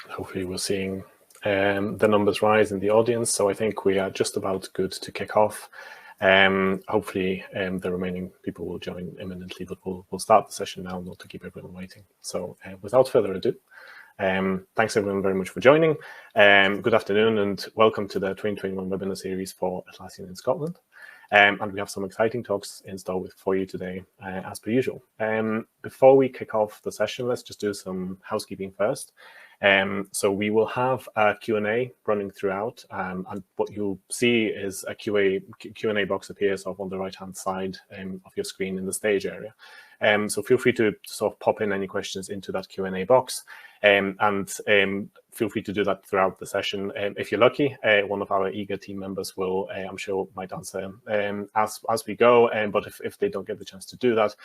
Hopefully we're seeing the numbers rise in the audience. So I think we are just about good to kick off. Hopefully the remaining people will join imminently, but we'll start the session now, not to keep everyone waiting. So without further ado, thanks everyone very much for joining. Good afternoon and welcome to the 2021 webinar series for Atlassian in Scotland. And we have some exciting talks in store for you today, as per usual. Before we kick off the session, let's just do some housekeeping first. So we will have a Q&A running throughout, and what you'll see is a Q&A box appears on the right-hand side of your screen in the stage area. So feel free to sort of pop in any questions into that Q&A box, and feel free to do that throughout the session. If you're lucky, one of our eager team members will, I'm sure, might answer as we go. But if they don't get the chance to do that,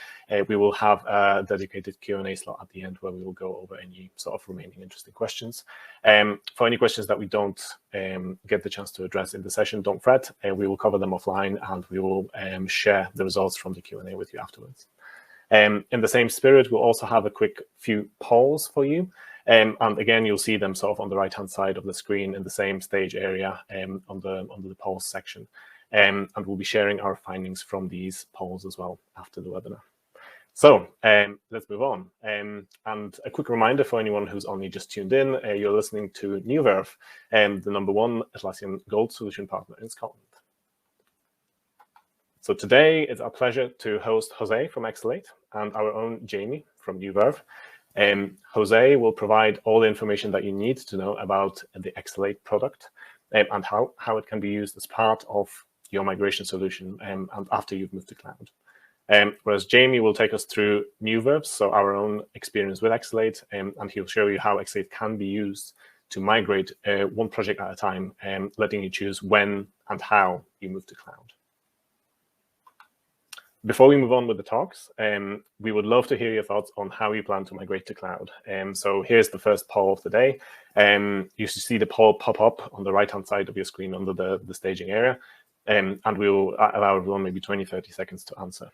we will have a dedicated Q&A slot at the end where we will go over any sort of remaining interesting questions. For any questions that we don't get the chance to address in the session, don't fret. We will cover them offline, and we will share the results from the Q&A with you afterwards. In the same spirit, we'll also have a quick few polls for you. And again, you'll see them sort of on the right-hand side of the screen in the same stage area under the polls section. And we'll be sharing our findings from these polls as well after the webinar. So let's move on. And a quick reminder for anyone who's only just tuned in, you're listening to New Verve, the #1 Atlassian Gold Solution Partner in Scotland. So today, it's our pleasure to host Jose from Exalate and our own Jamie from New Verve. Jose will provide all the information that you need to know about the Exalate product and how it can be used as part of your migration solution and after you've moved to cloud. Whereas Jamie will take us through New Verve, so our own experience with Exalate, and he'll show you how Exalate can be used to migrate one project at a time, letting you choose when and how you move to cloud. Before we move on with the talks, we would love to hear your thoughts on how you plan to migrate to cloud. So here's the first poll of the day. You should see the poll pop up on the right-hand side of your screen under the staging area. And we will allow everyone maybe 20, 30 seconds to answer.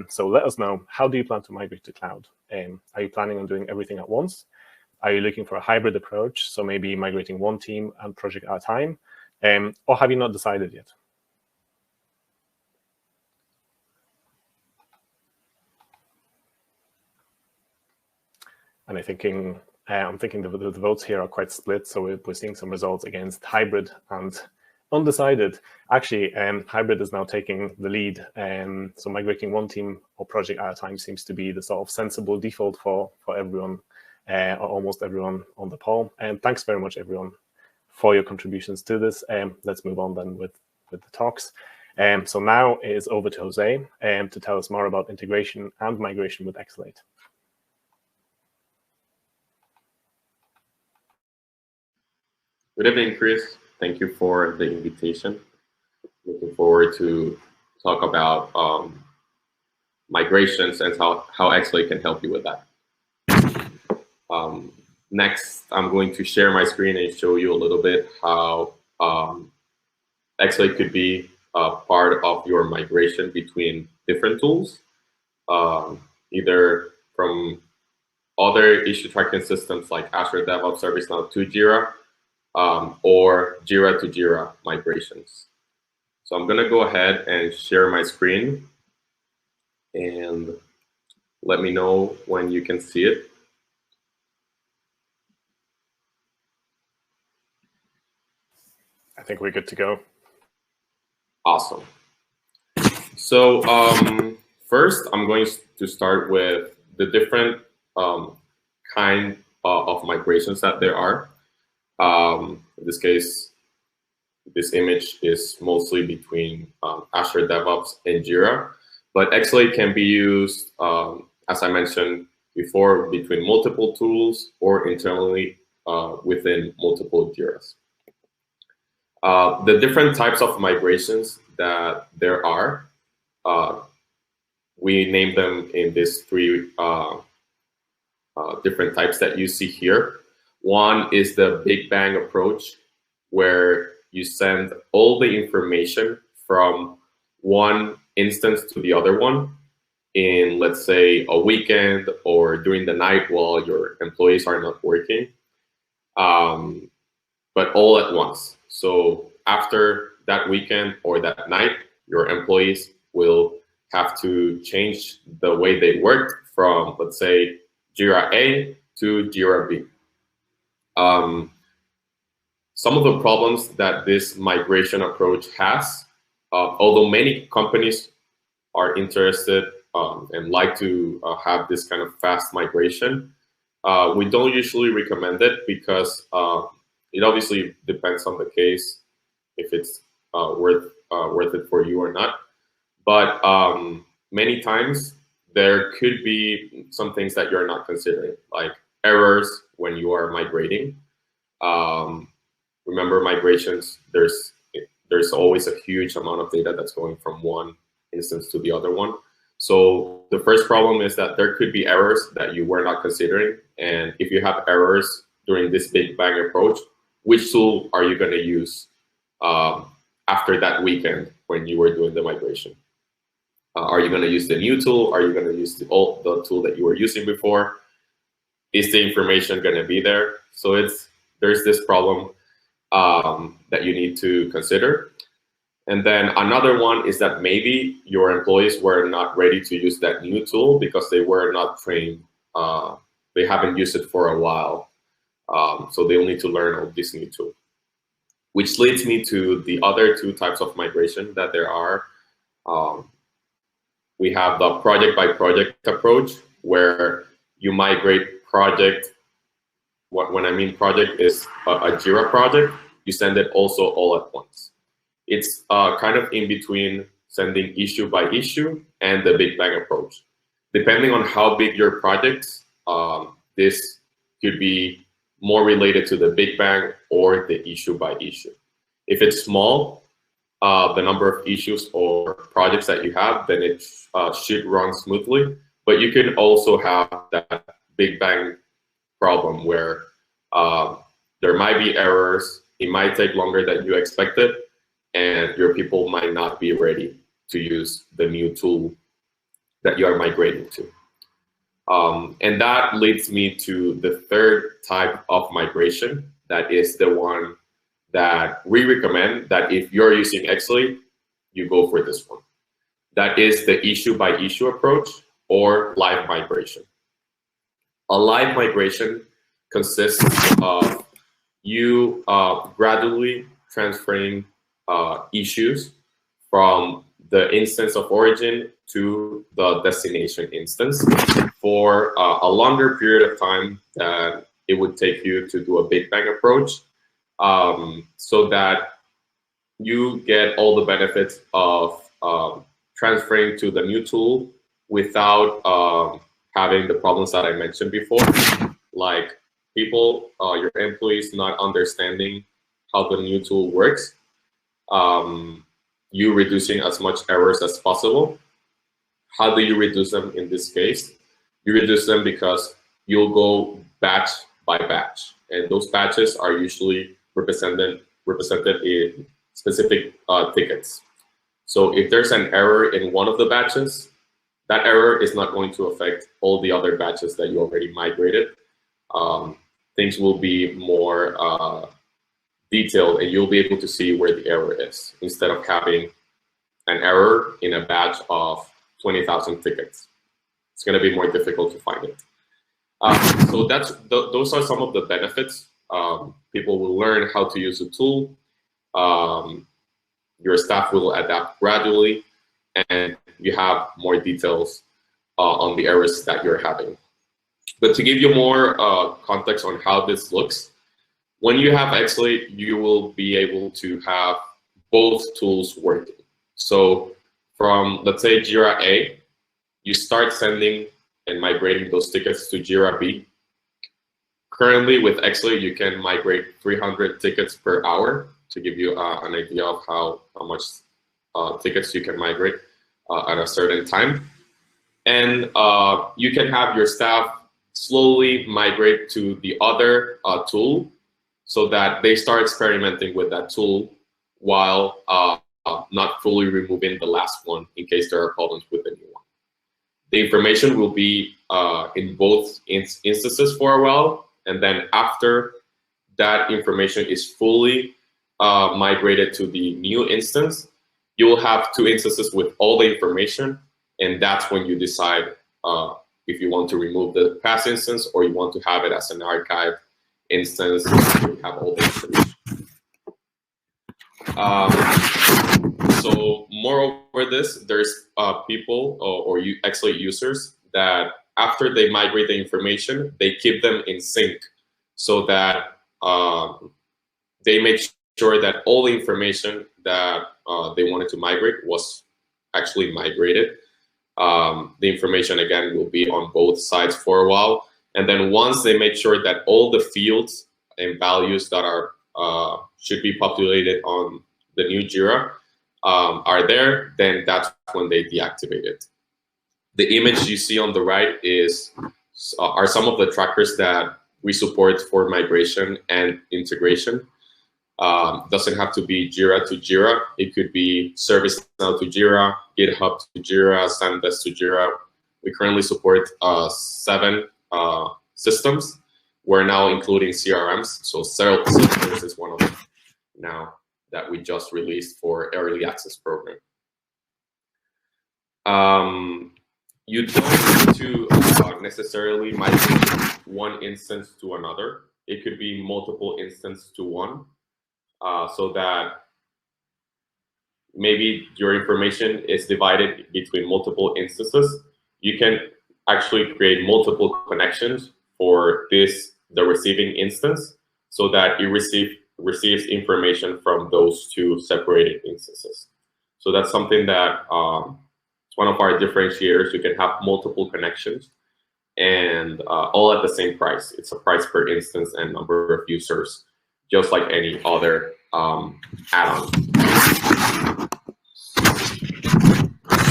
So let us know, how do you plan to migrate to cloud? Are you planning on doing everything at once? Are you looking for a hybrid approach? So maybe migrating one team and project at a time? Or have you not decided yet? And I'm thinking the votes here are quite split. So we're seeing some results against hybrid and undecided. Actually, hybrid is now taking the lead. So migrating one team or project at a time seems to be the sort of sensible default for everyone, or almost everyone on the poll. And thanks very much, everyone, for your contributions to this. Let's move on then with the talks. So now it is over to Jose to tell us more about integration and migration with Exalate. Good evening, Chris. Thank you for the invitation. Looking forward to talk about migrations and how Exalate can help you with that. Next, I'm going to share my screen and show you a little bit how Exalate could be part of your migration between different tools, either from other issue tracking systems like Azure DevOps, ServiceNow to Jira, or Jira to Jira migrations. So I'm going to go ahead and share my screen, and let me know when you can see it. I think we're good to go. Awesome. So first, I'm going to start with the different kind of migrations that there are. In this case, this image is mostly between Azure DevOps and Jira, but Exalate can be used, as I mentioned before, between multiple tools or internally within multiple Jiras. The different types of migrations that there are, we name them in these three different types that you see here. One is the Big Bang approach, where you send all the information from one instance to the other one in, let's say, a weekend or during the night while your employees are not working. but all at once. So after that weekend or that night, your employees will have to change the way they work from, let's say, Jira A to Jira B. Some of the problems that this migration approach has, although many companies are interested and like to have this kind of fast migration, we don't usually recommend it because it obviously depends on the case if it's worth it for you or not. But many times there could be some things that you're not considering, like errors when you are migrating. Remember, migrations, there's always a huge amount of data that's going from one instance to the other one. So the first problem is that there could be errors that you were not considering. And if you have errors during this big bang approach, which tool are you going to use after that weekend when you were doing the migration? Are you going to use the new tool? Are you going to use the tool that you were using before? Is the information going to be there? So there's this problem that you need to consider. And then another one is that maybe your employees were not ready to use that new tool because they were not trained. They haven't used it for a while. So they'll need to learn of this new tool. Which leads me to the other two types of migration that there are. We have the project by project approach, where you migrate project. When I mean project is a Jira project, you send it also all at once. It's kind of in between sending issue by issue and the Big Bang approach. Depending on how big your projects, this could be more related to the Big Bang or the issue by issue. If it's small, the number of issues or projects that you have, then it should run smoothly. But you can also have that Big Bang problem where there might be errors, it might take longer than you expected, and your people might not be ready to use the new tool that you are migrating to. And that leads me to the third type of migration. That is the one that we recommend, that if you're using Exalate, you go for this one. That is the issue by issue approach or live migration. A live migration consists of you gradually transferring issues from the instance of origin to the destination instance for a longer period of time than it would take you to do a Big Bang approach, so that you get all the benefits of transferring to the new tool without having the problems that I mentioned before, like people, your employees not understanding how the new tool works, you reducing as much errors as possible. How do you reduce them in this case? You reduce them because you'll go batch by batch, and those batches are usually represented in specific tickets. So if there's an error in one of the batches, that error is not going to affect all the other batches that you already migrated. Things will be more detailed, and you'll be able to see where the error is instead of having an error in a batch of 20,000 tickets. It's going to be more difficult to find it. So those are some of the benefits. People will learn how to use the tool. Your staff will adapt gradually, and you have more details on the errors that you're having. But to give you more context on how this looks, when you have Exalate, you will be able to have both tools working. So from, let's say, Jira A, you start sending and migrating those tickets to Jira B. Currently with Exalate, you can migrate 300 tickets per hour to give you an idea of how much tickets you can migrate at a certain time. And you can have your staff slowly migrate to the other tool so that they start experimenting with that tool while not fully removing the last one in case there are problems with the new one. The information will be in both instances for a while, and then after that information is fully migrated to the new instance, you will have 2 instances with all the information, and that's when you decide if you want to remove the past instance or you want to have it as an archive instance. You have all the information. So moreover this, there's people or Exalate users that after they migrate the information, they keep them in sync so that they make sure that all the information that they wanted to migrate was actually migrated. The information, again, will be on both sides for a while. And then once they make sure that all the fields and values that are should be populated on the new Jira are there, then that's when they deactivate it. The image you see on the right are some of the trackers that we support for migration and integration. Doesn't have to be Jira to Jira. It could be ServiceNow to Jira, GitHub to Jira, Zendesk to Jira. We currently support 7 systems. We're now including CRMs. So Salesforce is one of them now that we just released for early access program. You don't need to necessarily migrate one instance to another. It could be multiple instances to one. So that maybe your information is divided between multiple instances. You can actually create multiple connections for the receiving instance so that it receives information from those 2 separated instances. So that's something that it's one of our differentiators. You can have multiple connections and all at the same price. It's a price per instance and number of users, just like any other add-on.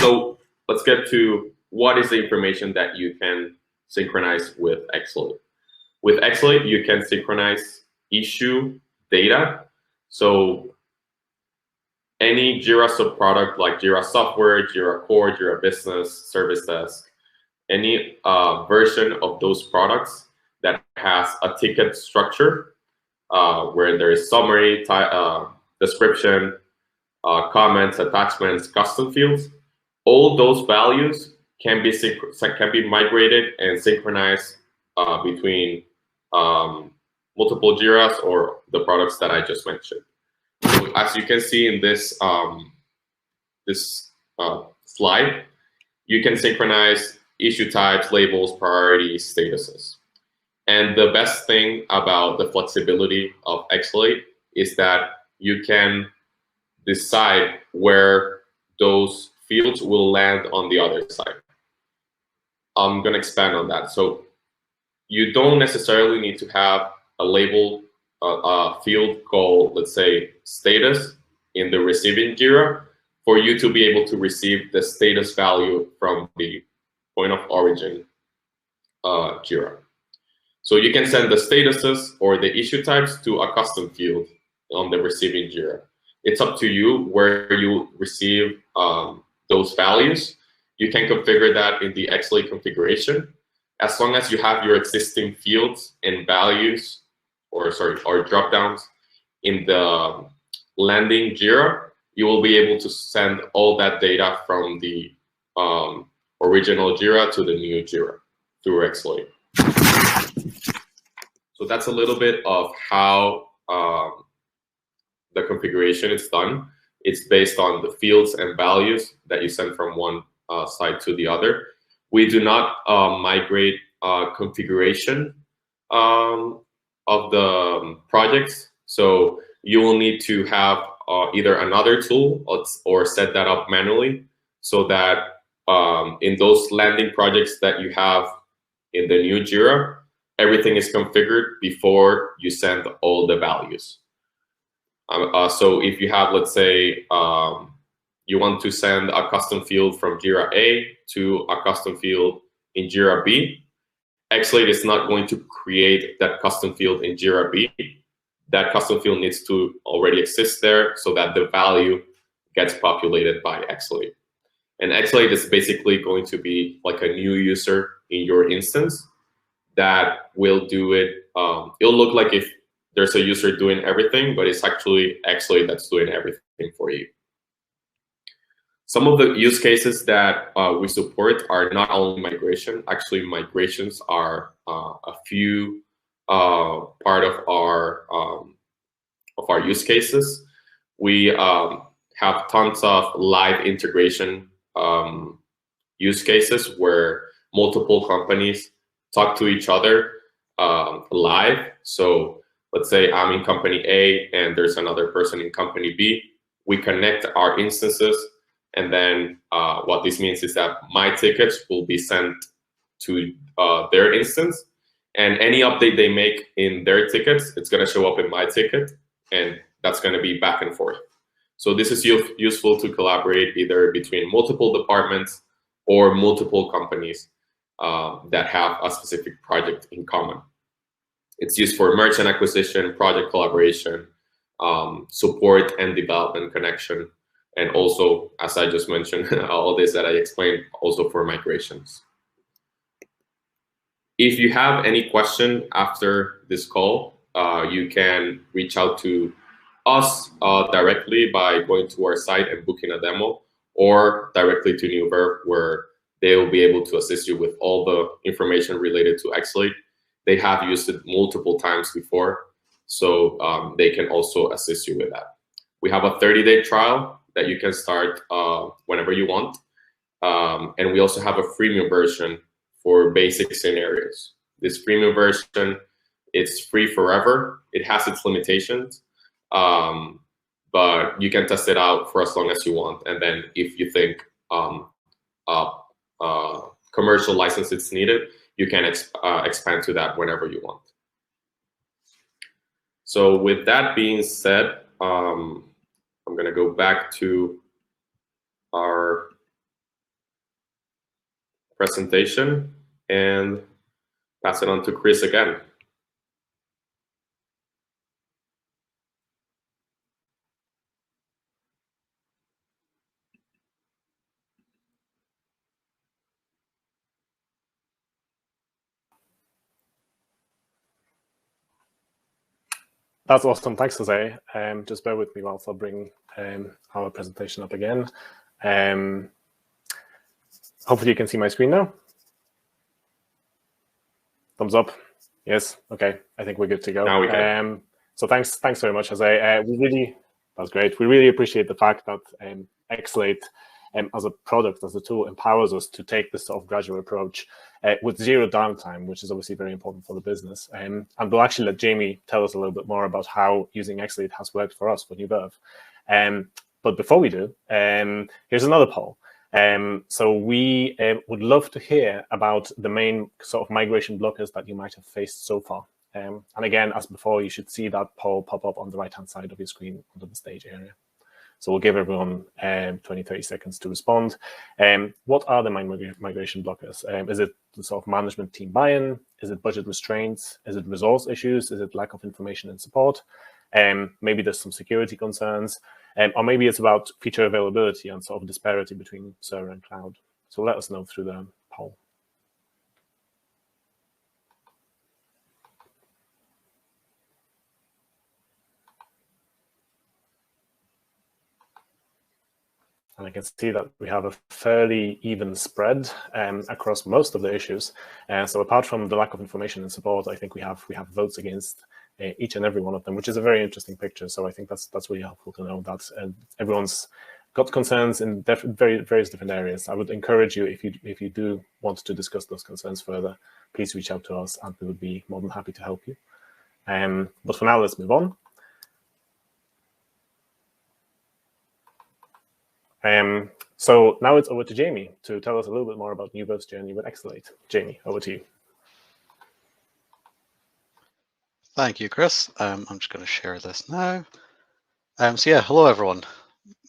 So let's get to what is the information that you can synchronize with Exalate. With Exalate, you can synchronize issue data. So any Jira subproduct like Jira Software, Jira Core, Jira Business, Service Desk, any version of those products that has a ticket structure where there is summary, description, comments, attachments, custom fields, all those values can be migrated and synchronized between multiple Jiras or the products that I just mentioned. So as you can see in this slide, you can synchronize issue types, labels, priorities, statuses. And the best thing about the flexibility of Exalate is that you can decide where those fields will land on the other side. I'm going to expand on that. So you don't necessarily need to have a label field called, let's say, status in the receiving Jira for you to be able to receive the status value from the point of origin Jira. So you can send the statuses or the issue types to a custom field on the receiving Jira. It's up to you where you receive those values. You can configure that in the Exalate configuration. As long as you have your existing fields and values, or dropdowns in the landing Jira, you will be able to send all that data from the original Jira to the new Jira through Exalate. So that's a little bit of how the configuration is done. It's based on the fields and values that you send from one side to the other. We do not migrate configuration of the projects. So you will need to have either another tool or set that up manually so that in those landing projects that you have in the new Jira, everything is configured before you send all the values. So if you have, let's say, you want to send a custom field from Jira A to a custom field in Jira B, Exalate is not going to create that custom field in Jira B. That custom field needs to already exist there so that the value gets populated by Exalate. And Exalate is basically going to be like a new user in your instance that will do it. It'll look like if there's a user doing everything, but it's actually Exalate that's doing everything for you. Some of the use cases that we support are not only migration. Actually, migrations are a few part of our use cases. We have tons of live integration use cases where multiple companies talk to each other live. So let's say I'm in company A and there's another person in company B. We connect our instances, and then what this means is that my tickets will be sent to their instance, and any update they make in their tickets, it's going to show up in my ticket, and that's going to be back and forth. So this is useful to collaborate either between multiple departments or multiple companies that have a specific project in common. It's used for merchant acquisition, project collaboration, support and development connection, and also, as I just mentioned, all this that I explained, also for migrations. If you have any question after this call, you can reach out to us directly by going to our site and booking a demo, or directly to New Verve, where they will be able to assist you with all the information related to Exalate. They have used it multiple times before, so they can also assist you with that. We have a 30-day trial that you can start whenever you want. And we also have a freemium version for basic scenarios. This freemium version, it's free forever. It has its limitations, but you can test it out for as long as you want. And then if you think commercial license is needed, you can expand to that whenever you want. So with that being said, I'm going to go back to our presentation and pass it on to Chris again. That's awesome. Thanks, Jose. Just bear with me whilst I bring our presentation up again. Hopefully you can see my screen now. Thumbs up. Yes. Okay. I think we're good to go. Now we can. So thanks very much, Jose. That's great. We really appreciate the fact that Exalate as a product, as a tool, empowers us to take this sort of gradual approach with zero downtime, which is obviously very important for the business. And we'll actually let Jamie tell us a little bit more about how using Exalate has worked for us for New Verve. But before we do, here's another poll. So we would love to hear about the main sort of migration blockers that you might have faced so far. And again, as before, you should see that poll pop up on the right-hand side of your screen under the stage area. So we'll give everyone 20, 30 seconds to respond. What are the main migration blockers? Is it the sort of management team buy-in? Is it budget restraints? Is it resource issues? Is it lack of information and support? Maybe there's some security concerns. Or maybe it's about feature availability and sort of disparity between server and cloud. So let us know through the poll. And I can see that we have a fairly even spread across most of the issues. So apart from the lack of information and support, I think we have votes against each and every one of them, which is a very interesting picture. So I think that's really helpful to know that everyone's got concerns in various different areas. I would encourage you, if you do want to discuss those concerns further, please reach out to us, and we would be more than happy to help you. But for now, let's move on. So now it's over to Jamie to tell us a little bit more about New Verve's journey with Exalate. Jamie, over to you. Thank you, Chris. I'm just going to share this now. So yeah, hello everyone.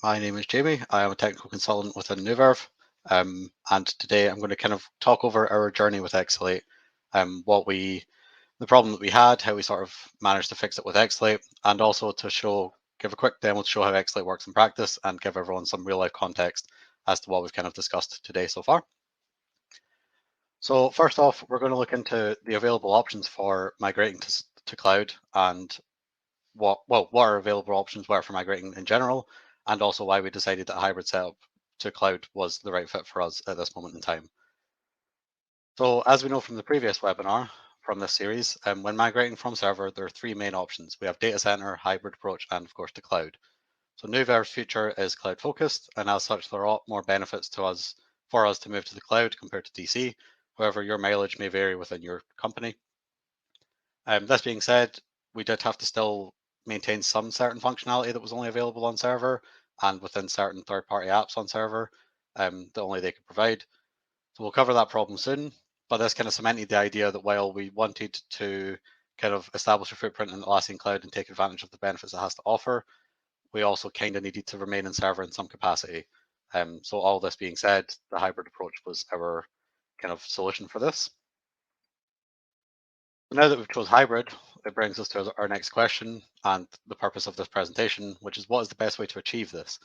My name is Jamie. I am a technical consultant within New Verve, and today I'm going to kind of talk over our journey with Exalate, the problem that we had, how we sort of managed to fix it with Exalate, and also to give a quick demo to show how Exalate works in practice and give everyone some real life context as to what we've kind of discussed today so far. So first off, we're going to look into the available options for migrating to cloud and what our available options were for migrating in general, and also why we decided that a hybrid setup to cloud was the right fit for us at this moment in time. So as we know from the previous webinar from this series, when migrating from server, there are three main options. We have data center, hybrid approach, and of course the cloud. So Verve's future is cloud focused, and as such, there are a lot more benefits for us to move to the cloud compared to DC. However, your mileage may vary within your company. This being said, we did have to still maintain some certain functionality that was only available on server and within certain third-party apps on server that only they could provide. So we'll cover that problem soon, but this kind of cemented the idea that while we wanted to kind of establish a footprint in Atlassian Cloud and take advantage of the benefits it has to offer, we also kind of needed to remain in server in some capacity. So all this being said, the hybrid approach was our kind of solution for this. Now that we've chose hybrid, it brings us to our next question and the purpose of this presentation, which is what is the best way to achieve this?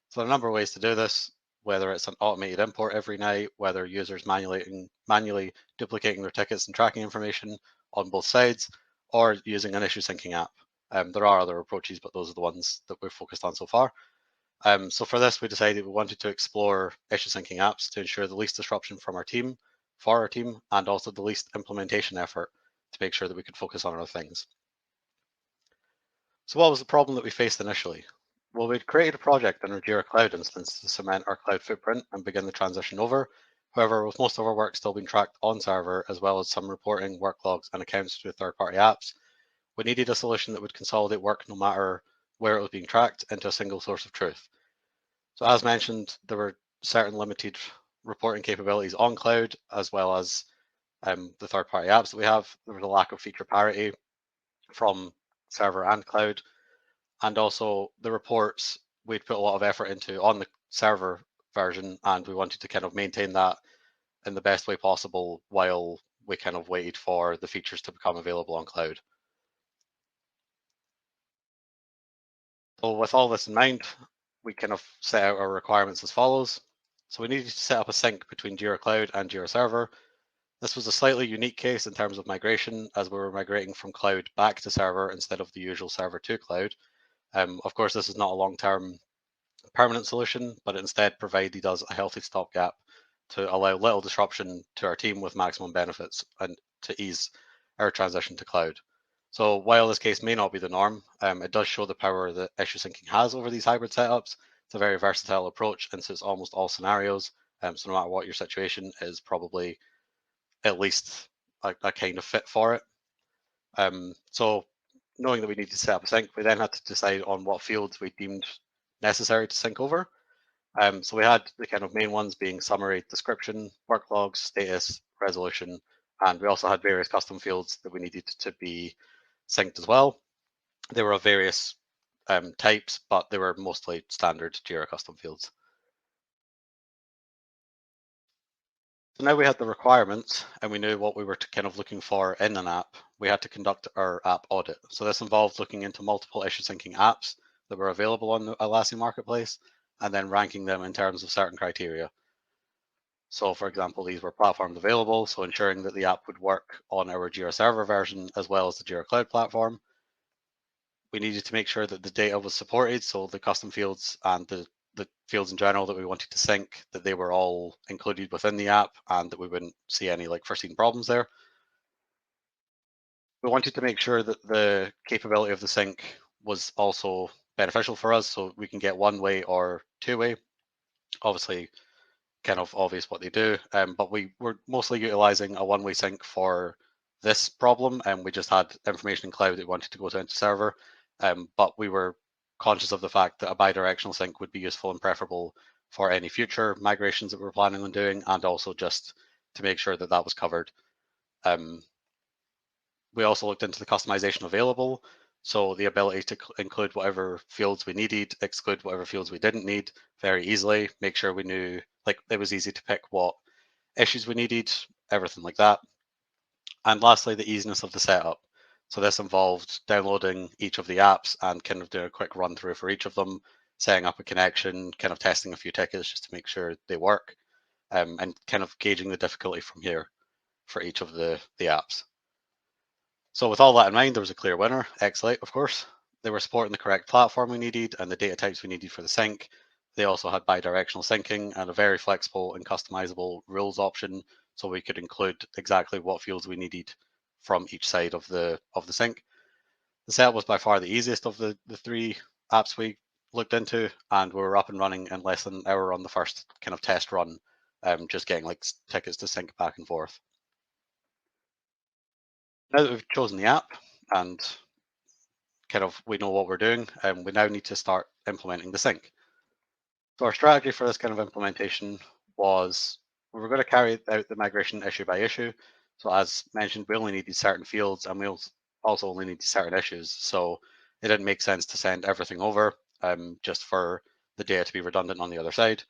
So there are a number of ways to do this, whether it's an automated import every night, whether users manually duplicating their tickets and tracking information on both sides, or using an issue syncing app. There are other approaches, but those are the ones that we've focused on so far. So for this, we decided we wanted to explore issue syncing apps to ensure the least disruption from our team, for our team, and also the least implementation effort to make sure that we could focus on other things. So what was the problem that we faced initially? Well, we'd created a project in our Jira Cloud instance to cement our cloud footprint and begin the transition over. However, with most of our work still being tracked on server, as well as some reporting, work logs, and accounts to third-party apps, we needed a solution that would consolidate work no matter where it was being tracked into a single source of truth. So as mentioned, there were certain limited reporting capabilities on cloud, as well as the third-party apps that we have. There was a lack of feature parity from server and cloud. And also the reports we'd put a lot of effort into on the server version, and we wanted to kind of maintain that in the best way possible while we kind of waited for the features to become available on cloud. So with all this in mind, we kind of set out our requirements as follows. So we needed to set up a sync between Jira Cloud and Jira Server. This was a slightly unique case in terms of migration, as we were migrating from cloud back to server instead of the usual server to cloud. Of course, this is not a long-term permanent solution, but it instead provided us a healthy stopgap to allow little disruption to our team with maximum benefits and to ease our transition to cloud. So while this case may not be the norm, it does show the power that issue syncing has over these hybrid setups. It's a very versatile approach and suits almost all scenarios. So no matter what your situation is, probably at least a kind of fit for it. So knowing that we need to set up a sync, we then had to decide on what fields we deemed necessary to sync over. So we had the kind of main ones being summary, description, work logs, status, resolution, and we also had various custom fields that we needed to be synced as well. They were of various types, but they were mostly standard Jira custom fields. So now we had the requirements and we knew what we were kind of looking for in an app. We had to conduct our app audit. So this involved looking into multiple issue syncing apps that were available on the Atlassian marketplace and then ranking them in terms of certain criteria. So for example, these were platforms available, so ensuring that the app would work on our Jira Server version as well as the Jira Cloud platform. We needed to make sure that the data was supported, so the custom fields and the fields in general that we wanted to sync, that they were all included within the app and that we wouldn't see any like foreseen problems there. We wanted to make sure that the capability of the sync was also beneficial for us, so we can get one-way or two-way. Obviously, kind of obvious what they do, but we were mostly utilizing a one-way sync for this problem, and we just had information in cloud that we wanted to go to into server, but we were conscious of the fact that a bidirectional sync would be useful and preferable for any future migrations that we're planning on doing, and also just to make sure that that was covered. We also looked into the customization available, so the ability to include whatever fields we needed, exclude whatever fields we didn't need very easily, make sure we knew, like it was easy to pick what issues we needed, everything like that. And lastly, the easiness of the setup. So this involved downloading each of the apps and kind of doing a quick run through for each of them, setting up a connection, kind of testing a few tickets just to make sure they work, and kind of gauging the difficulty from here for each of the apps. So with all that in mind, there was a clear winner, Exalate, of course. They were supporting the correct platform we needed and the data types we needed for the sync. They also had bidirectional syncing and a very flexible and customizable rules option, so we could include exactly what fields we needed from each side of the sync. The setup was by far the easiest of the 3 apps we looked into, and we were up and running in less than an hour on the first kind of test run, just getting like tickets to sync back and forth. Now that we've chosen the app and kind of we know what we're doing, we now need to start implementing the sync. So our strategy for this kind of implementation was we were going to carry out the migration issue by issue. So as mentioned, we only needed certain fields and we also only needed certain issues. So it didn't make sense to send everything over just for the data to be redundant on the other side.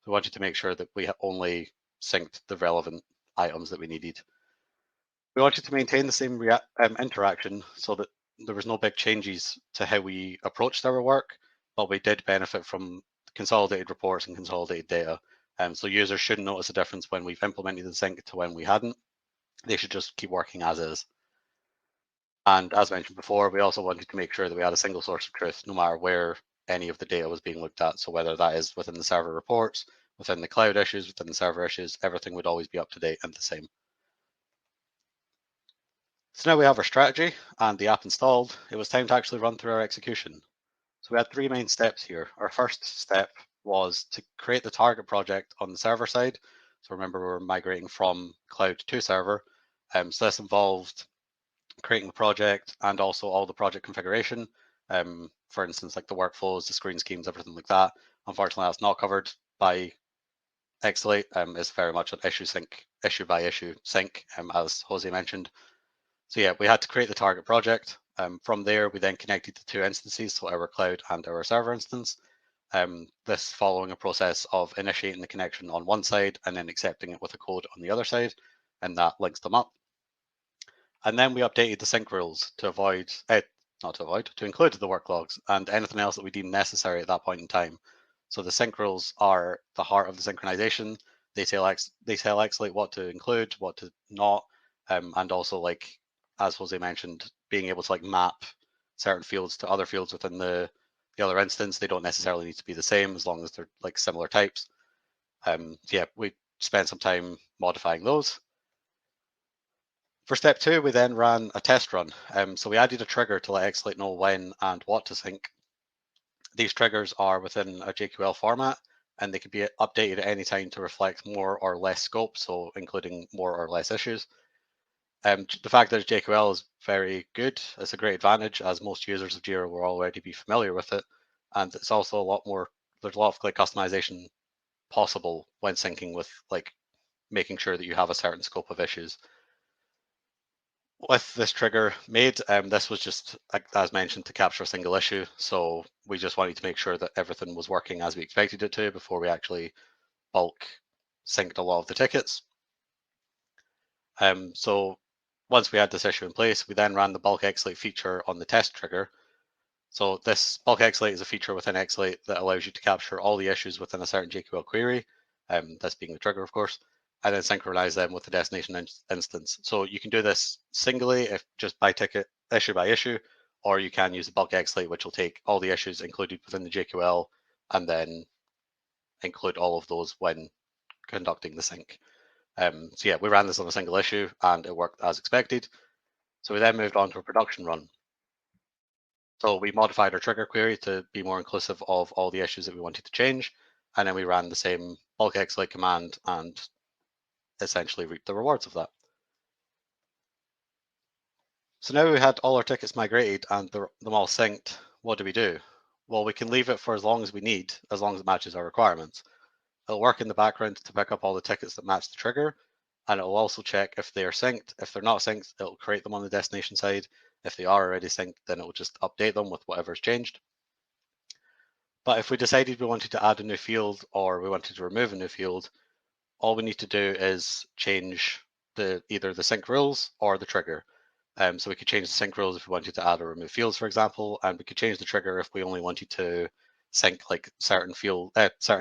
We wanted to make sure that we only synced the relevant items that we needed. We wanted to maintain the same interaction so that there was no big changes to how we approached our work, but we did benefit from consolidated reports and consolidated data. So users shouldn't notice a difference when we've implemented the sync to when we hadn't. They should just keep working as is. And as mentioned before, we also wanted to make sure that we had a single source of truth no matter where any of the data was being looked at. So whether that is within the server reports, within the cloud issues, within the server issues, everything would always be up to date and the same. So now we have our strategy and the app installed, it was time to actually run through our execution. So we had 3 main steps here. Our first step was to create the target project on the server side. So remember, we're migrating from cloud to server. So this involved creating the project and also all the project configuration. For instance, like the workflows, the screen schemes, everything like that. Unfortunately, that's not covered by Exalate. It's very much an issue by issue sync, as Jose mentioned. So yeah, we had to create the target project. From there, we then connected the 2 instances, so our cloud and our server instance. This following a process of initiating the connection on one side and then accepting it with a code on the other side, and that links them up. And then we updated the sync rules to include the work logs and anything else that we deemed necessary at that point in time. So the sync rules are the heart of the synchronization. They tell Exalate what to include, what to not, and also, like as Jose mentioned, being able to like map certain fields to other fields within the other instance. They don't necessarily need to be the same as long as they're like similar types. So yeah, we spent some time modifying those. For step 2, we then ran a test run. So we added a trigger to let Exalate know when and what to sync. These triggers are within a JQL format, and they can be updated at any time to reflect more or less scope, so including more or less issues. The fact that it's JQL is very good. It's a great advantage, as most users of Jira will already be familiar with it, and it's also there's a lot of like customization possible when syncing with like making sure that you have a certain scope of issues. With this trigger made, this was just, as mentioned, to capture a single issue. So we just wanted to make sure that everything was working as we expected it to before we actually bulk synced a lot of the tickets. So once we had this issue in place, we then ran the bulk Exalate feature on the test trigger. So this bulk Exalate is a feature within Exalate that allows you to capture all the issues within a certain JQL query, this being the trigger, of course, and then synchronize them with the destination instance. So you can do this singly, if just by ticket, issue by issue, or you can use the bulk Exalate, which will take all the issues included within the JQL and then include all of those when conducting the sync. So yeah, we ran this on a single issue and it worked as expected. So we then moved on to a production run. So we modified our trigger query to be more inclusive of all the issues that we wanted to change. And then we ran the same bulk Exalate command and essentially reaped the rewards of that. So now we had all our tickets migrated and them all synced. What do we do? Well, we can leave it for as long as we need, as long as it matches our requirements. It'll work in the background to pick up all the tickets that match the trigger, and it'll also check if they are synced. If they're not synced, it'll create them on the destination side. If they are already synced, then it'll just update them with whatever's changed. But if we decided we wanted to add a new field or we wanted to remove a new field, all we need to do is change either the sync rules or the trigger. So we could change the sync rules if we wanted to add or remove fields, for example, and we could change the trigger if we only wanted to sync like certain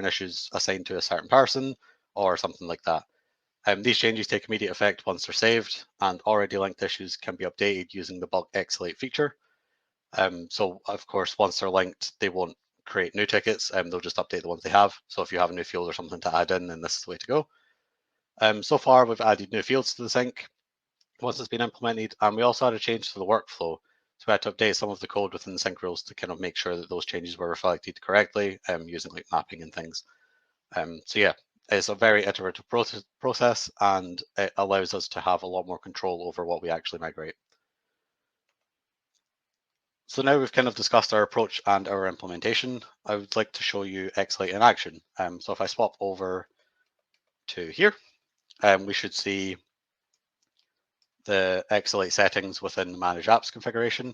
issues assigned to a certain person or something like that. These changes take immediate effect once they're saved, and already linked issues can be updated using the bulk Exalate feature. So of course, once they're linked, they won't create new tickets, they'll just update the ones they have. So if you have a new field or something to add in, then this is the way to go. So far, we've added new fields to the sync once it's been implemented, and we also had a change to the workflow. So we had to update some of the code within the sync rules to kind of make sure that those changes were reflected correctly, using like mapping and things. So yeah, it's a very iterative process, and it allows us to have a lot more control over what we actually migrate. So now we've kind of discussed our approach and our implementation, I would like to show you Exalate in action. So if I swap over to here, we should see the Exalate settings within the Manage Apps configuration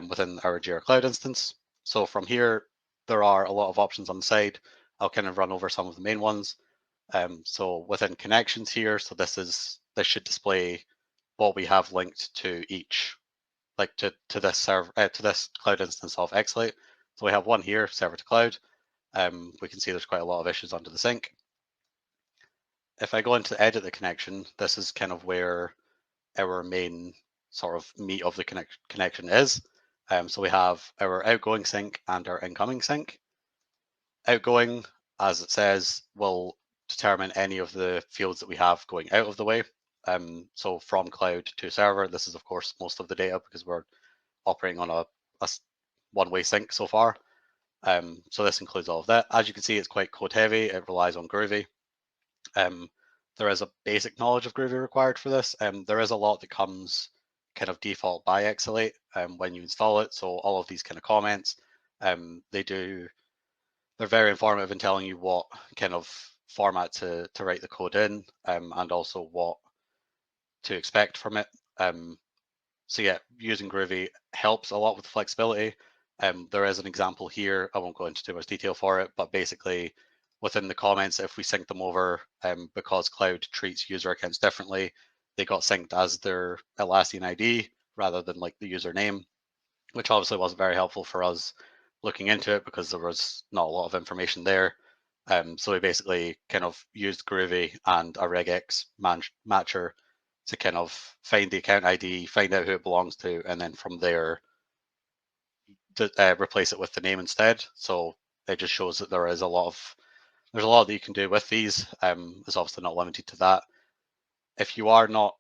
within our Jira Cloud instance. So from here, there are a lot of options on the side. I'll kind of run over some of the main ones. So within connections here, so this should display what we have linked to each, like to this server, to this cloud instance of Exalate. So we have one here, server to cloud. We can see there's quite a lot of issues under the sync. If I go into edit the connection, this is kind of where our main sort of meat of the connection is. So we have our outgoing sync and our incoming sync. Outgoing, as it says, will determine any of the fields that we have going out of the way. So from cloud to server, this is of course most of the data because we're operating on a one-way sync so far. So this includes all of that. As you can see, it's quite code heavy. It relies on Groovy. There is a basic knowledge of Groovy required for this. There is a lot that comes kind of default by Exalate when you install it. So all of these kind of comments, they're very informative in telling you what kind of format to write the code in, and also what to expect from it. So yeah, using Groovy helps a lot with flexibility. There is an example here. I won't go into too much detail for it, but basically within the comments, if we sync them over, because Cloud treats user accounts differently, they got synced as their Atlassian ID rather than like the username, which obviously wasn't very helpful for us looking into it because there was not a lot of information there. So we basically kind of used Groovy and a regex matcher to kind of find the account ID, find out who it belongs to, and then from there to replace it with the name instead. So it just shows that there's a lot that you can do with these. It's obviously not limited to that. If you are not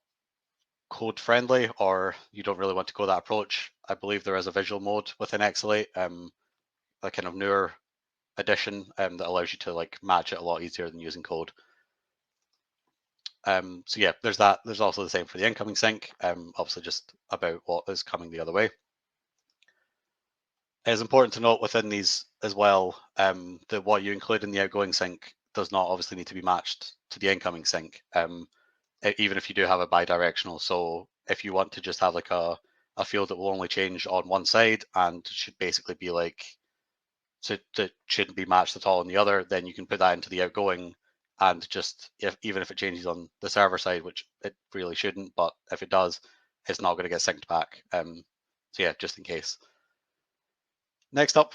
code friendly or you don't really want to go that approach, I believe there is a visual mode within Exalate, a kind of newer addition that allows you to like match it a lot easier than using code. So yeah, there's that. There's also the same for the incoming sync, obviously just about what is coming the other way. It's important to note within these as well that what you include in the outgoing sync does not obviously need to be matched to the incoming sync, even if you do have a bidirectional. So if you want to just have like a field that will only change on one side and should basically be like, so that shouldn't be matched at all on the other, then you can put that into the outgoing, and just even if it changes on the server side, which it really shouldn't, but if it does, it's not going to get synced back. So yeah, just in case. Next up,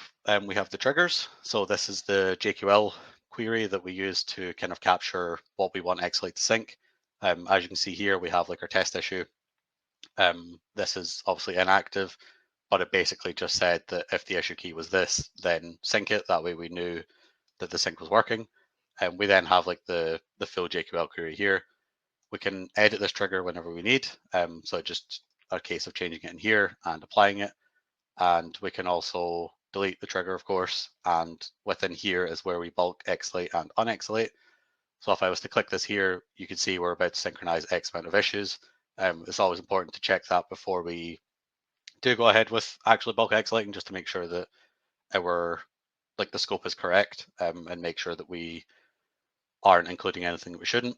we have the triggers. So this is the JQL query that we use to kind of capture what we want Exalate to sync. As you can see here, we have like our test issue. This is obviously inactive, but it basically just said that if the issue key was this, then sync it. That way we knew that the sync was working. And we then have like the full JQL query here. We can edit this trigger whenever we need. So just a case of changing it in here and applying it. And we can also delete the trigger, of course. And within here is where we bulk exalate and unexalate. So if I was to click this here, you can see we're about to synchronize X amount of issues. It's always important to check that before we do go ahead with actually bulk exalating, just to make sure that the scope is correct, and make sure that we aren't including anything that we shouldn't,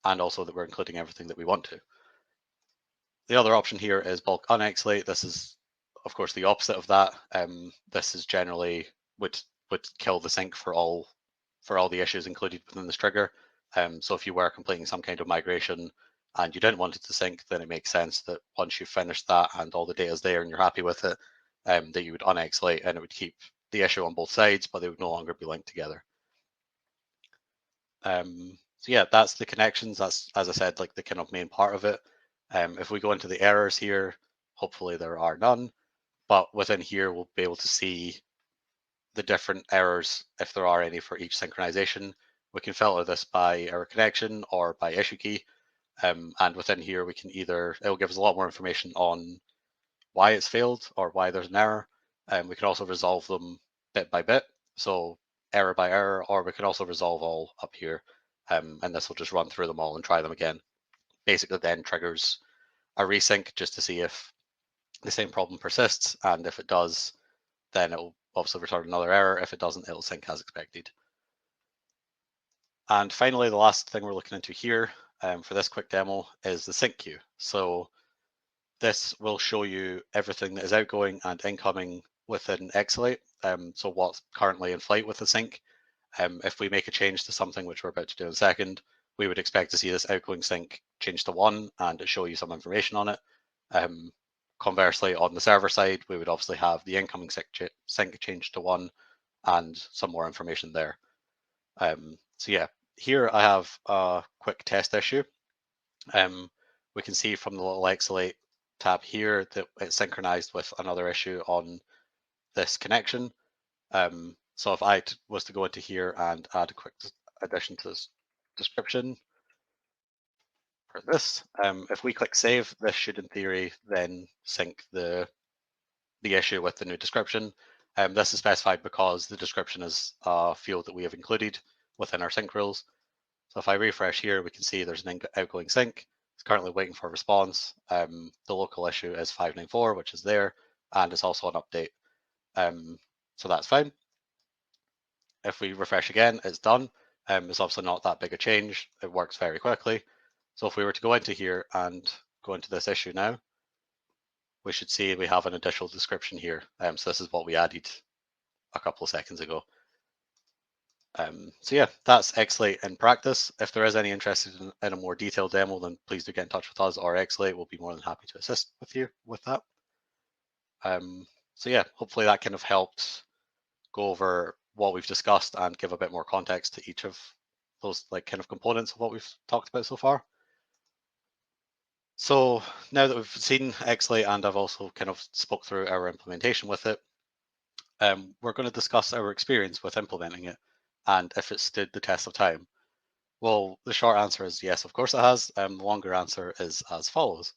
and also that we're including everything that we want to. The other option here is bulk unexalate. This is, of course, the opposite of that. This is generally would kill the sync for all the issues included within this trigger. So if you were completing some kind of migration and you didn't want it to sync, then it makes sense that once you've finished that and all the data is there and you're happy with it, that you would unexalate, and it would keep the issue on both sides, but they would no longer be linked together. So yeah, that's the connections. That's, as I said, like the kind of main part of it. If we go into the errors here, hopefully there are none. but within here, we'll be able to see the different errors, if there are any, for each synchronization. We can filter this by error connection or by issue key. And within here, we can it'll give us a lot more information on why it's failed or why there's an error. We can also resolve them bit by bit, so error by error, or we can also resolve all up here. And this will just run through them all and try them again. Basically then triggers a resync just to see if the same problem persists, and if it does, then it will obviously return another error. If it doesn't, it'll sync as expected. And finally, the last thing we're looking into here for this quick demo is the sync queue. So this will show you everything that is outgoing and incoming within Exalate. So what's currently in flight with the sync. If we make a change to something, which we're about to do in a second, we would expect to see this outgoing sync change to 1 and it show you some information on it. Conversely, on the server side, we would obviously have the incoming sync change to 1 and some more information there. So yeah, here I have a quick test issue. We can see from the little Exalate tab here that it's synchronized with another issue on this connection. So if I was to go into here and add a quick addition to this description for this, if we click save, this should in theory then sync the issue with the new description. This is specified because the description is a field that we have included within our sync rules. So if I refresh here, we can see there's an outgoing sync. It's currently waiting for a response. The local issue is 594, which is there, and it's also an update. So that's fine. If we refresh again, it's done. It's obviously not that big a change. It works very quickly. So if we were to go into here and go into this issue now, we should see we have an additional description here. So this is what we added a couple of seconds ago. So yeah, that's Exalate in practice. If there is any interest in a more detailed demo, then please do get in touch with us or Exalate. We'll be more than happy to assist with you with that. So yeah, hopefully that kind of helped go over what we've discussed and give a bit more context to each of those kind of components of what we've talked about so far. So now that we've seen Exalate and I've also kind of spoke through our implementation with it, we're going to discuss our experience with implementing it and if it stood the test of time. Well, the short answer is yes, of course it has. The longer answer is as follows.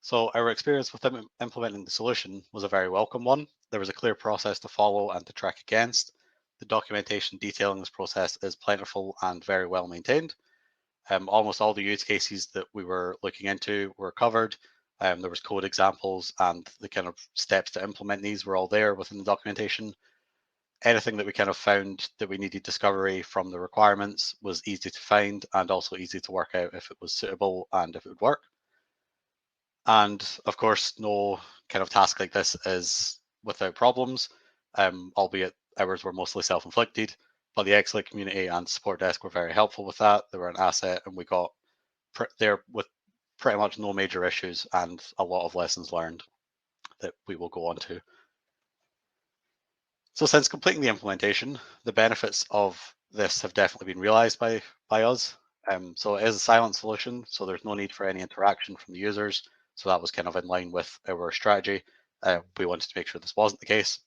So our experience with implementing the solution was a very welcome one. There was a clear process to follow and to track against. The documentation detailing this process is plentiful and very well maintained. Almost all the use cases that we were looking into were covered. There was code examples and the kind of steps to implement these were all there within the documentation. Anything that we kind of found that we needed discovery from the requirements was easy to find and also easy to work out if it was suitable and if it would work. And of course, no kind of task like this is without problems, albeit ours were mostly self-inflicted, but the Exalate community and support desk were very helpful with that. They were an asset and we got there with pretty much no major issues and a lot of lessons learned that we will go on to. So since completing the implementation, the benefits of this have definitely been realized by us. So it is a silent solution, so there's no need for any interaction from the users. So that was kind of in line with our strategy. We wanted to make sure this wasn't the case.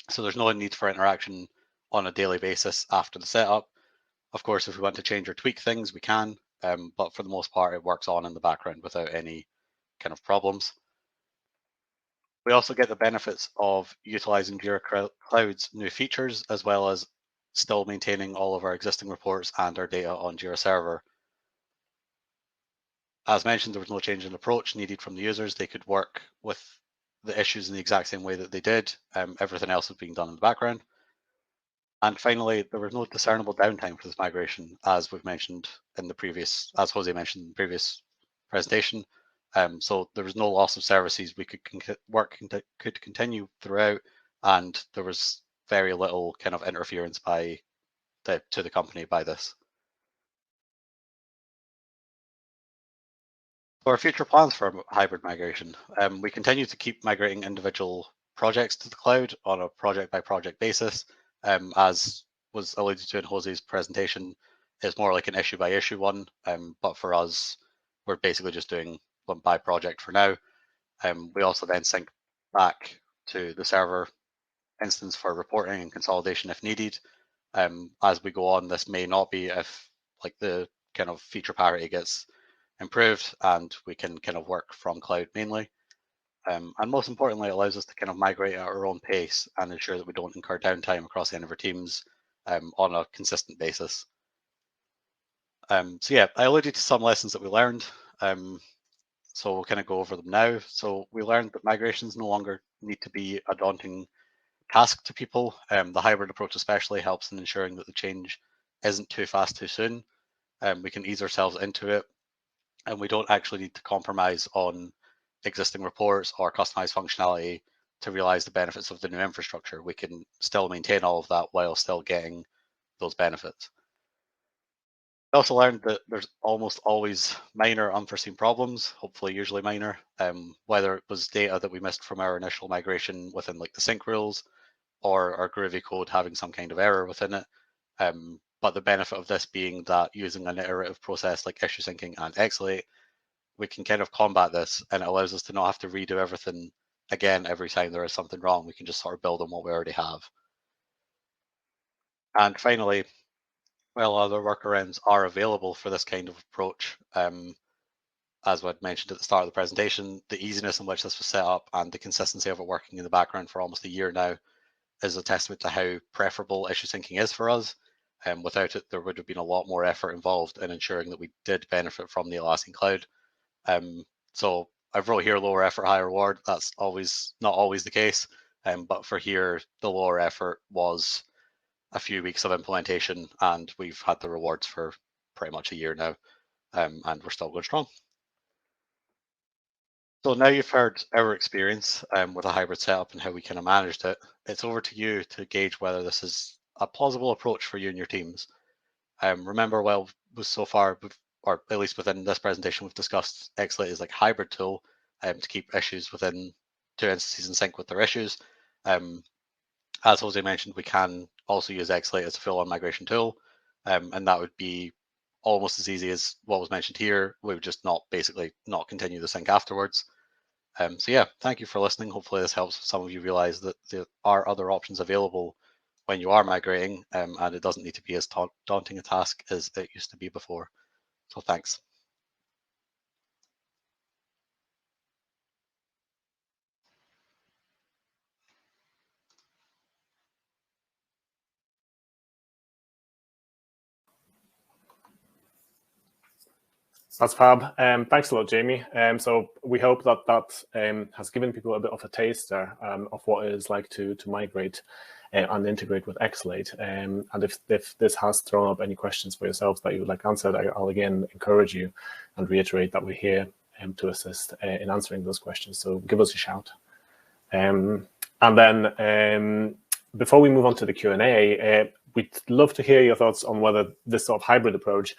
So there's no need for interaction on a daily basis after the setup. Of course, if we want to change or tweak things, we can, but for the most part, it works on in the background without any kind of problems. We also get the benefits of utilizing Jira Cloud's new features, as well as still maintaining all of our existing reports and our data on Jira Server. As mentioned, there was no change in approach needed from the users. They could work with the issues in the exact same way that they did. Everything else was being done in the background. And finally, there was no discernible downtime for this migration, as we've mentioned in the previous, as Jose mentioned in the previous presentation. So there was no loss of services. We could could continue throughout, and there was very little kind of interference to the company by this. So our future plans for hybrid migration. We continue to keep migrating individual projects to the cloud on a project-by-project basis. As was alluded to in Jose's presentation, it's more like an issue-by-issue one, but for us, we're basically just doing one by project for now. We also then sync back to the server instance for reporting and consolidation if needed. As we go on, this may not be if like the kind of feature parity gets improved and we can kind of work from cloud mainly. And most importantly, it allows us to kind of migrate at our own pace and ensure that we don't incur downtime across any of our teams on a consistent basis. So yeah, I alluded to some lessons that we learned. So we'll kind of go over them now. So we learned that migrations no longer need to be a daunting task to people. The hybrid approach especially helps in ensuring that the change isn't too fast too soon. We can ease ourselves into it, and we don't actually need to compromise on existing reports or customized functionality to realize the benefits of the new infrastructure. We can still maintain all of that while still getting those benefits. I also learned that there's almost always minor unforeseen problems, hopefully usually minor, whether it was data that we missed from our initial migration within like the sync rules or our Groovy code having some kind of error within it. But the benefit of this being that using an iterative process like issue syncing and Exalate, we can kind of combat this, and it allows us to not have to redo everything again every time there is something wrong. We can just sort of build on what we already have. And finally, while other workarounds are available for this kind of approach, as I'd mentioned at the start of the presentation, the easiness in which this was set up and the consistency of it working in the background for almost a year now is a testament to how preferable issue syncing is for us. Without it, there would have been a lot more effort involved in ensuring that we did benefit from the Atlassian cloud. So I've wrote here lower effort, higher reward. That's not always the case, but for here, the lower effort was a few weeks of implementation, and we've had the rewards for pretty much a year now, and we're still going strong. So now you've heard our experience with a hybrid setup and how we kind of managed it. It's over to you to gauge whether this is a plausible approach for you and your teams. Remember, well, so far, or at least within this presentation, we've discussed Exalate as like a hybrid tool to keep issues within two entities in sync with their issues. As Jose mentioned, we can also use Exalate as a full-on migration tool, and that would be almost as easy as what was mentioned here. We would just basically not continue the sync afterwards. So yeah, thank you for listening. Hopefully this helps some of you realize that there are other options available when you are migrating, and it doesn't need to be as daunting a task as it used to be before. So thanks. That's fab. Thanks a lot, Jamie. So we hope that has given people a bit of a taste there of what it is like to migrate and integrate with Exalate. And if this has thrown up any questions for yourselves that you would like answered, I'll again encourage you and reiterate that we're here to assist in answering those questions. So give us a shout. And then before we move on to the Q&A, we'd love to hear your thoughts on whether this sort of hybrid approach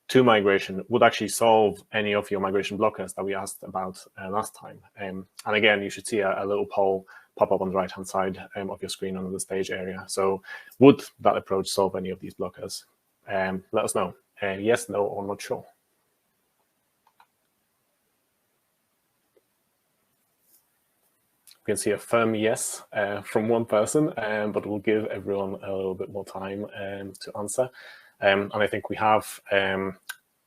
to migration would actually solve any of your migration blockers that we asked about last time. And again, you should see a little poll pop up on the right-hand side of your screen under the stage area. So would that approach solve any of these blockers? Let us know. Yes, no, or not sure. We can see a firm yes from one person, but we'll give everyone a little bit more time to answer. And I think we have a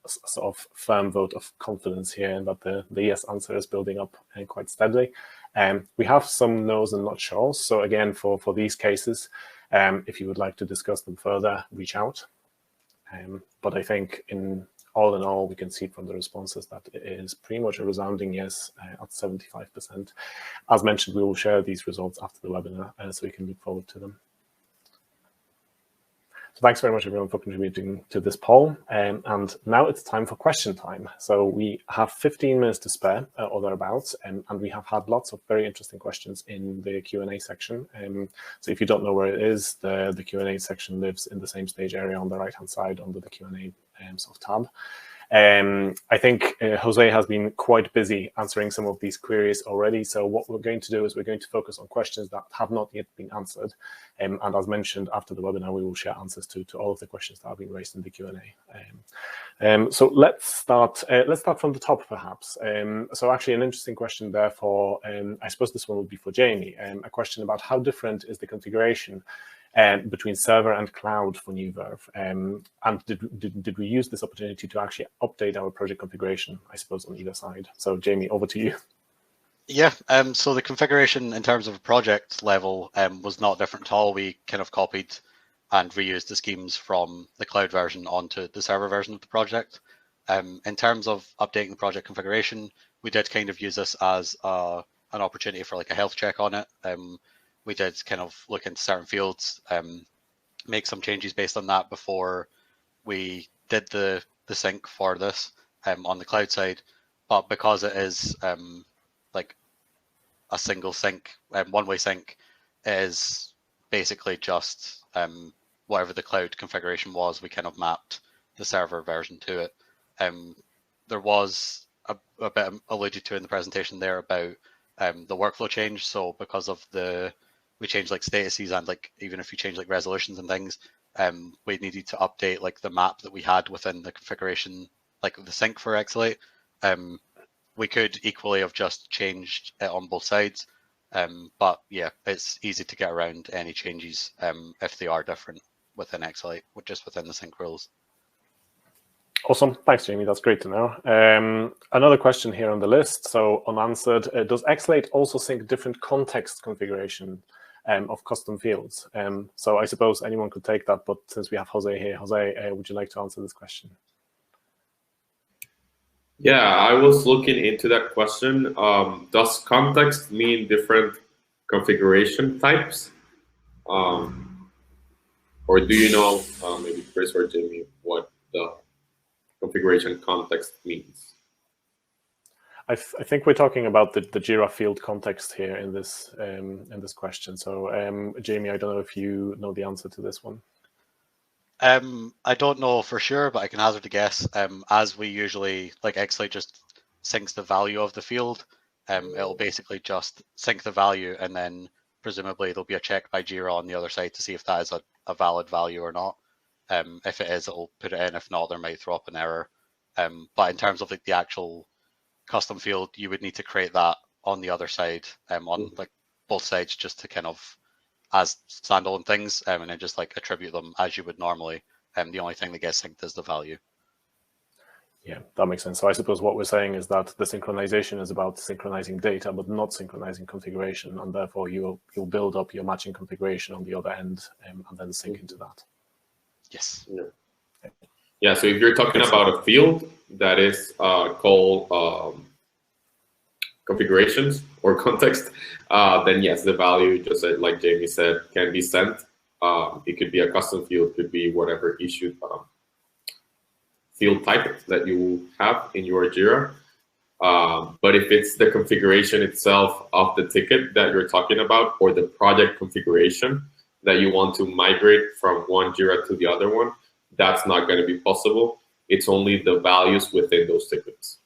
sort of firm vote of confidence here that the yes answer is building up quite steadily. We have some no's and not sure's. So again, for these cases, if you would like to discuss them further, reach out. But I think in all, we can see from the responses that it is pretty much a resounding yes at 75%. As mentioned, we will share these results after the webinar, so we can look forward to them. So thanks very much, everyone, for contributing to this poll. And now it's time for question time. So we have 15 minutes to spare or thereabouts, and we have had lots of very interesting questions in the Q&A section. So if you don't know where it is, the Q&A section lives in the same stage area on the right-hand side under the Q&A sort of tab. I think Jose has been quite busy answering some of these queries already. So what we're going to do is we're going to focus on questions that have not yet been answered. And as mentioned, after the webinar, we will share answers to all of the questions that have been raised in the Q&A. So let's start from the top, perhaps. So actually an interesting question there for, I suppose this one will be for Jamie, a question about how different is the configuration between server and cloud for new Verve, and did we use this opportunity to actually update our project configuration, I suppose, on either side? So Jamie, over to you. Yeah, so the configuration in terms of a project level was not different at all. We kind of copied and reused the schemes from the cloud version onto the server version of the project. In terms of updating the project configuration, we did kind of use this as an opportunity for like a health check on it. We did kind of look into certain fields, make some changes based on that before we did the sync for this on the cloud side. But because it is like a single sync, one-way sync, is basically just whatever the cloud configuration was, we kind of mapped the server version to it. There was a bit alluded to in the presentation there about the workflow change. So because of we changed like statuses and like even if you change like resolutions and things, we needed to update like the map that we had within the configuration, like the sync for Exalate. We could equally have just changed it on both sides, but yeah, it's easy to get around any changes if they are different within Exalate, just within the sync rules. Awesome. Thanks, Jamie. That's great to know. Another question here on the list, so unanswered. Does Exalate also sync different context configuration of custom fields? So I suppose anyone could take that, but since we have Jose here, Jose, would you like to answer this question? Yeah, I was looking into that question. Does context mean different configuration types? Or do you know, maybe Chris or Jamie, what the configuration context means? I think we're talking about the Jira field context here in this question. So Jamie, I don't know if you know the answer to this one. I don't know for sure, but I can hazard a guess. As we usually, like Exalate just syncs the value of the field, it'll basically just sync the value, and then presumably there'll be a check by Jira on the other side to see if that is a valid value or not. If it is, it'll put it in. If not, there might throw up an error. But in terms of like the actual custom field, you would need to create that on the other side, on like both sides, just to kind of as standalone things, and then just like attribute them as you would normally. The only thing that gets synced is the value. Yeah, that makes sense. So I suppose what we're saying is that the synchronization is about synchronizing data, but not synchronizing configuration, and therefore you'll build up your matching configuration on the other end and then sync into that. Yes. Yeah. So if you're talking about a field that is called configurations or context, then yes, the value, just like Jamie said, can be sent. It could be a custom field, could be whatever issued field type that you have in your Jira. But if it's the configuration itself of the ticket that you're talking about, or the project configuration that you want to migrate from one Jira to the other one, that's not going to be possible. It's only the values within those tickets.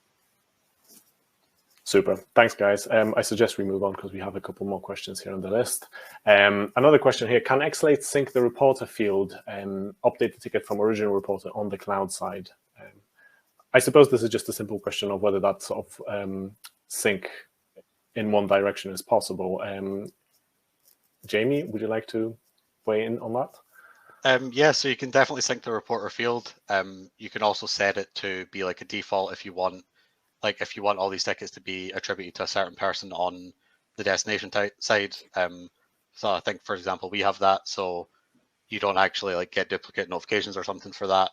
Super. Thanks, guys. I suggest we move on because we have a couple more questions here on the list. Another question here. Can Exalate sync the reporter field and update the ticket from original reporter on the cloud side? I suppose this is just a simple question of whether that sort of sync in one direction is possible. Jamie, would you like to weigh in on that? Yeah, so you can definitely sync the reporter field. You can also set it to be like a default if you want. Like if you want all these tickets to be attributed to a certain person on the destination side. So I think, for example, we have that, so you don't actually like get duplicate notifications or something for that.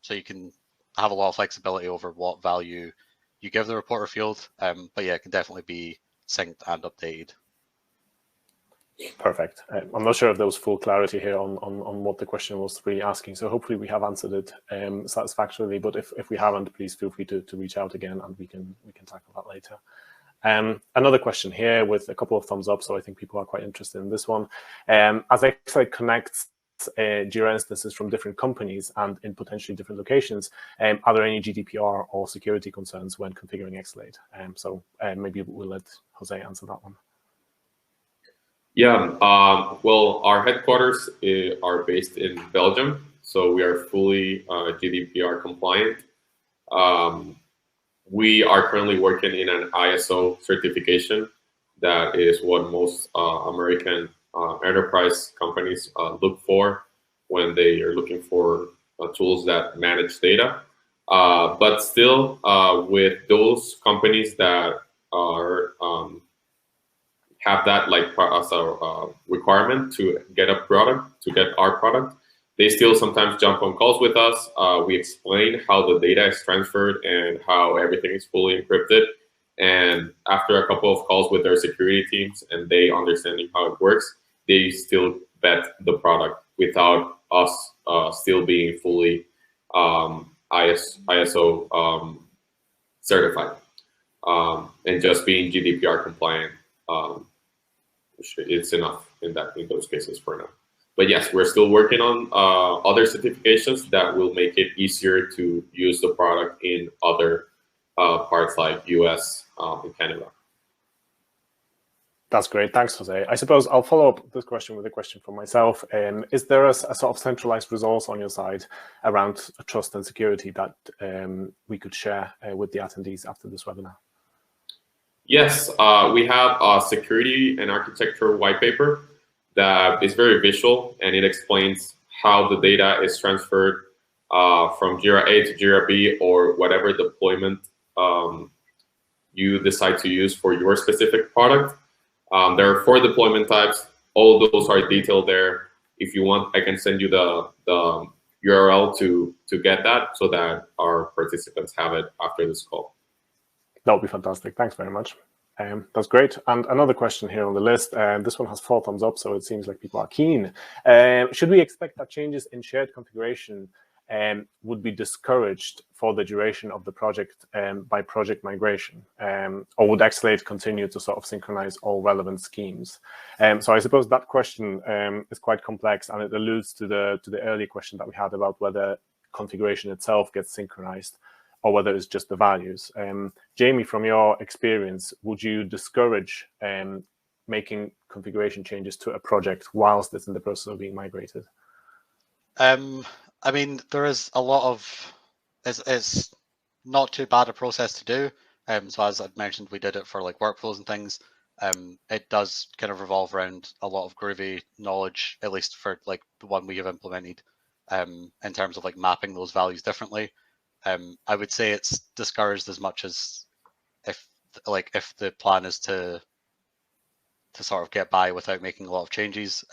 So you can have a lot of flexibility over what value you give the reporter field. But yeah, it can definitely be synced and updated. Perfect. I'm not sure if there was full clarity here on what the question was really asking. So hopefully we have answered it satisfactorily. But if we haven't, please feel free to reach out again, and we can tackle that later. Another question here with a couple of thumbs up. So I think people are quite interested in this one. As Exalate connects Jira instances from different companies and in potentially different locations, are there any GDPR or security concerns when configuring Exalate? So maybe we'll let Jose answer that one. Yeah, well, our headquarters are based in Belgium, so we are fully GDPR compliant. We are currently working in an ISO certification. That is what most American enterprise companies look for when they are looking for tools that manage data. But still, with those companies that are have that like as a requirement to get a product, to get our product, they still sometimes jump on calls with us. We explain how the data is transferred and how everything is fully encrypted. And after a couple of calls with their security teams and they understanding how it works, they still vet the product without us still being fully ISO certified and just being GDPR compliant. It's enough in those cases for now. But yes, we're still working on other certifications that will make it easier to use the product in other parts like US and Canada. That's great. Thanks, Jose. I suppose I'll follow up this question with a question for myself. Is there a sort of centralized resource on your side around trust and security that we could share with the attendees after this webinar? Yes, we have a security and architecture white paper that is very visual, and it explains how the data is transferred from Jira A to Jira B or whatever deployment you decide to use for your specific product. There are 4 deployment types. All those are detailed there. If you want, I can send you the URL to get that so that our participants have it after this call. That would be fantastic. Thanks very much. That's great. And another question here on the list. This one has 4 thumbs up, so it seems like people are keen. Should we expect that changes in shared configuration would be discouraged for the duration of the project by project migration? Or would Exalate continue to sort of synchronize all relevant schemes? So I suppose that question is quite complex, and it alludes to the earlier question that we had about whether configuration itself gets synchronized or whether it's just the values. Jamie, from your experience, would you discourage making configuration changes to a project whilst it's in the process of being migrated? I mean, there is a lot of, it's not too bad a process to do. So as I've mentioned, we did it for like workflows and things. It does kind of revolve around a lot of Groovy knowledge, at least for like the one we have implemented, in terms of like mapping those values differently. I would say it's discouraged as much as if the plan is to sort of get by without making a lot of changes.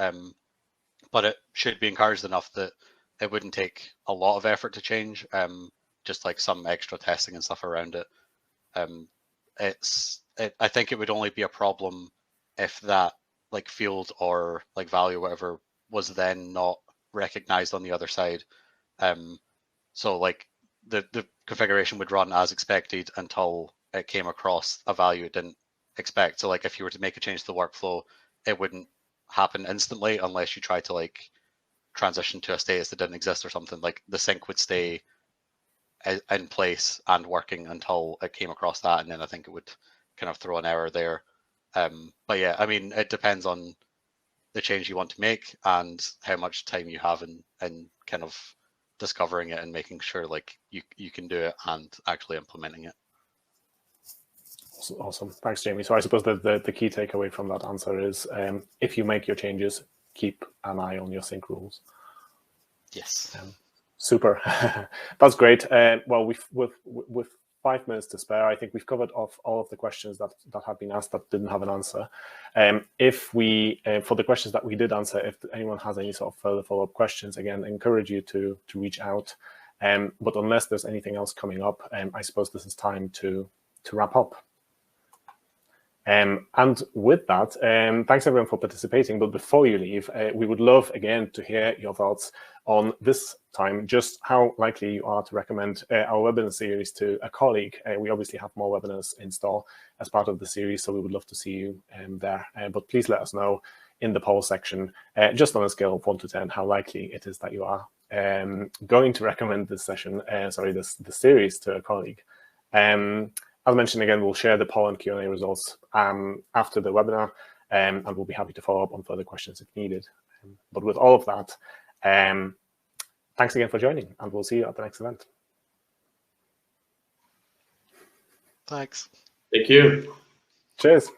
But it should be encouraged enough that it wouldn't take a lot of effort to change, just like some extra testing and stuff around it. I think it would only be a problem if that like field or like value or whatever was then not recognized on the other side. So like the configuration would run as expected until it came across a value it didn't expect. So like if you were to make a change to the workflow, it wouldn't happen instantly unless you try to like transition to a status that didn't exist or something. Like the sync would stay in place and working until it came across that, and then I think it would kind of throw an error there. But yeah, I mean, it depends on the change you want to make and how much time you have in kind of discovering it and making sure like you can do it and actually implementing it. Awesome. Thanks, Jamie. So I suppose the key takeaway from that answer is if you make your changes, keep an eye on your sync rules. Yes. Super. That's great. Well, with 5 minutes to spare, I think we've covered off all of the questions that have been asked that didn't have an answer. If we, for the questions that we did answer, if anyone has any sort of further follow-up questions, again, I encourage you to reach out. But unless there's anything else coming up, I suppose this is time to wrap up. And with that, thanks everyone for participating. But before you leave, we would love again to hear your thoughts on this time, just how likely you are to recommend our webinar series to a colleague. We obviously have more webinars in store as part of the series, so we would love to see you there. But please let us know in the poll section, just on a scale of 1 to 10, how likely it is that you are going to recommend this session, this series to a colleague. As mentioned again, we'll share the poll and Q&A results after the webinar, and we'll be happy to follow up on further questions if needed. But with all of that, thanks again for joining, and we'll see you at the next event. Thanks. Thank you. Cheers.